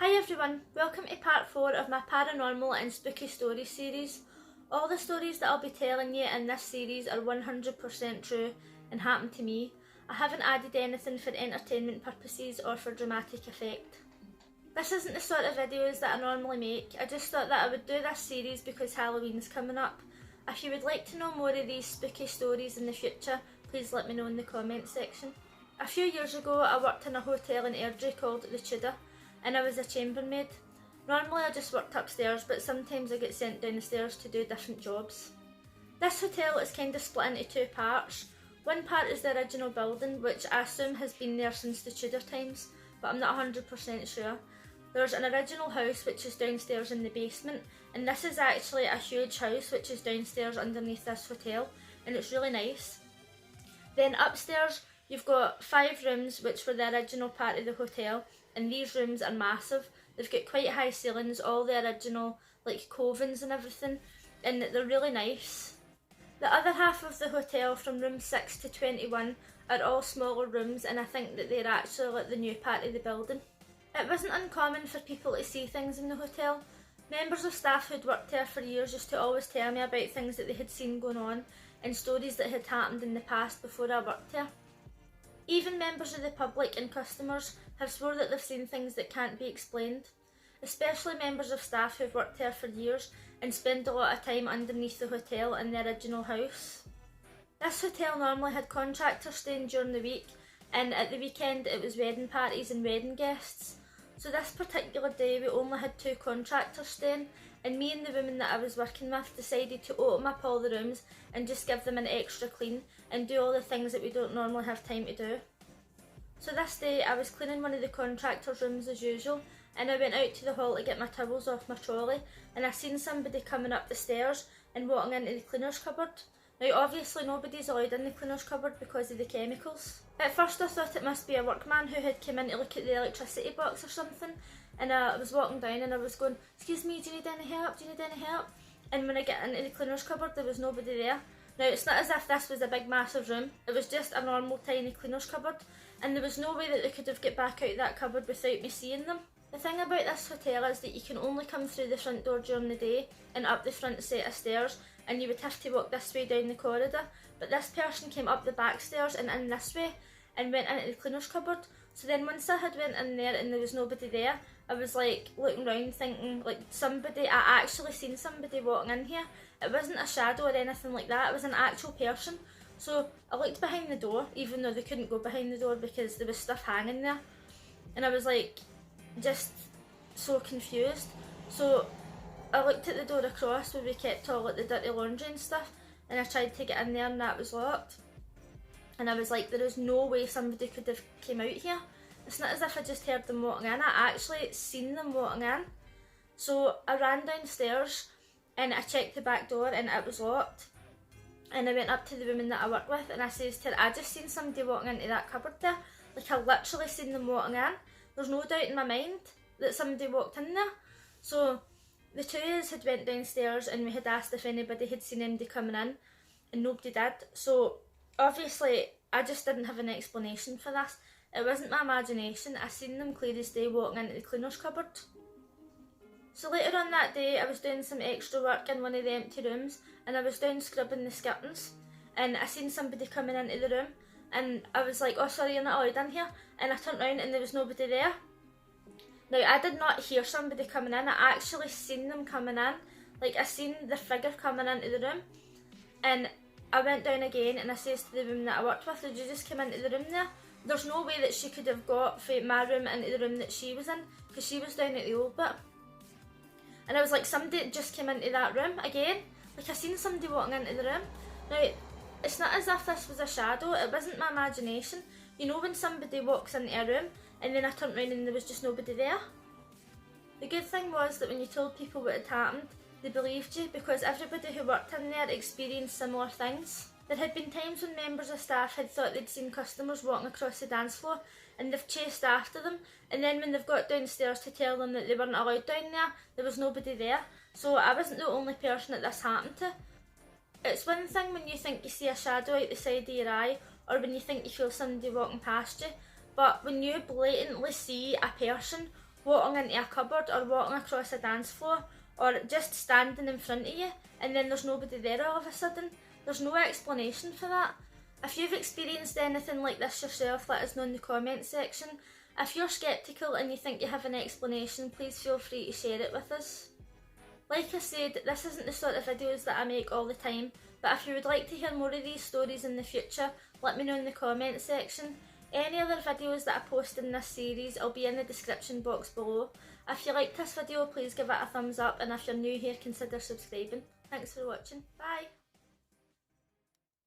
Hi everyone, welcome to part 4 of my paranormal and spooky stories series. All the stories that I'll be telling you in this series are 100% true and happened to me. I haven't added anything for entertainment purposes or for dramatic effect. This isn't the sort of videos that I normally make. I just thought that I would do this series because Halloween's coming up. If you would like to know more of these spooky stories in the future, please let me know in the comments section. A few years ago I worked in a hotel in Airdrie called the Tudor, and I was a chambermaid. Normally I just worked upstairs, but sometimes I get sent down the stairs to do different jobs. This hotel is kind of split into two parts. One part is the original building, which I assume has been there since the Tudor times, but I'm not 100% sure. There's an original house which is downstairs in the basement, and this is actually a huge house which is downstairs underneath this hotel, and it's really nice. Then upstairs you've got 5 rooms which were the original part of the hotel, and these rooms are massive. They've got quite high ceilings, all the original like covens and everything, and they're really nice. The other half of the hotel, from room 6 to 21, are all smaller rooms, and I think that they're actually like the new part of the building. It wasn't uncommon for people to see things in the hotel. Members of staff who'd worked there for years used to always tell me about things that they had seen going on and stories that had happened in the past before I worked there. Even members of the public and customers have swore that they've seen things that can't be explained, especially members of staff who've worked there for years and spend a lot of time underneath the hotel in the original house. This hotel normally had contractors staying during the week, and at the weekend it was wedding parties and wedding guests. So this particular day we only had 2 contractors staying, and me and the woman that I was working with decided to open up all the rooms and just give them an extra clean and do all the things that we don't normally have time to do. So this day I was cleaning one of the contractors' rooms as usual, and I went out to the hall to get my towels off my trolley, and I seen somebody coming up the stairs and walking into the cleaner's cupboard. Now obviously nobody's allowed in the cleaner's cupboard because of the chemicals. At first I thought it must be a workman who had come in to look at the electricity box or something, and I was walking down and I was going, "Excuse me, do you need any help? Do you need any help?" And when I get into the cleaner's cupboard there was nobody there. Now it's not as if this was a big massive room, it was just a normal tiny cleaner's cupboard, and there was no way that they could have got back out of that cupboard without me seeing them. The thing about this hotel is that you can only come through the front door during the day and up the front set of stairs, and you would have to walk this way down the corridor, but this person came up the back stairs and in this way and went into the cleaner's cupboard. So then once I had went in there and there was nobody there, I was like looking around thinking like I actually seen somebody walking in here. It wasn't a shadow or anything like that, it was an actual person. So I looked behind the door, even though they couldn't go behind the door because there was stuff hanging there, and I was like just so confused. So I looked at the door across where we kept all like the dirty laundry and stuff, and I tried to get in there and that was locked. And I was like, there is no way somebody could have came out here. It's not as if I just heard them walking in, I actually seen them walking in. So I ran downstairs and I checked the back door and it was locked. And I went up to the woman that I work with and I says to her, "I just seen somebody walking into that cupboard there. Like I literally seen them walking in. There's no doubt in my mind that somebody walked in there." So the 2 of us had went downstairs and we had asked if anybody had seen anybody coming in, and nobody did. So obviously I just didn't have an explanation for this. It wasn't my imagination, I seen them clear as day walking into the cleaner's cupboard. So later on that day I was doing some extra work in one of the empty rooms, and I was down scrubbing the skirtings, and I seen somebody coming into the room, and I was like, "Oh sorry, you're not allowed in here," and I turned around and there was nobody there. Now I did not hear somebody coming in, I actually seen them coming in. Like I seen the figure coming into the room, and I went down again and I says to the woman that I worked with, "Did you just come into the room there?" There's no way that she could have got from my room into the room that she was in, because she was down at the old bit. And I was like, somebody just came into that room again. Like I seen somebody walking into the room. Now it's not as if this was a shadow, it wasn't my imagination. You know when somebody walks into a room and then I turned around and there was just nobody there? The good thing was that when you told people what had happened, they believed you, because everybody who worked in there experienced similar things. There had been times when members of staff had thought they'd seen customers walking across the dance floor and they've chased after them, and then when they've got downstairs to tell them that they weren't allowed down there was nobody there. So I wasn't the only person that this happened to. It's one thing when you think you see a shadow out the side of your eye, or when you think you feel somebody walking past you, but when you blatantly see a person walking into a cupboard or walking across a dance floor, or just standing in front of you and then there's nobody there all of a sudden. There's no explanation for that. If you've experienced anything like this yourself, let us know in the comment section. If you're sceptical and you think you have an explanation, please feel free to share it with us. Like I said, this isn't the sort of videos that I make all the time, but if you would like to hear more of these stories in the future, let me know in the comment section. Any other videos that I post in this series will be in the description box below. If you liked this video, please give it a thumbs up, and if you're new here, consider subscribing. Thanks for watching. Bye!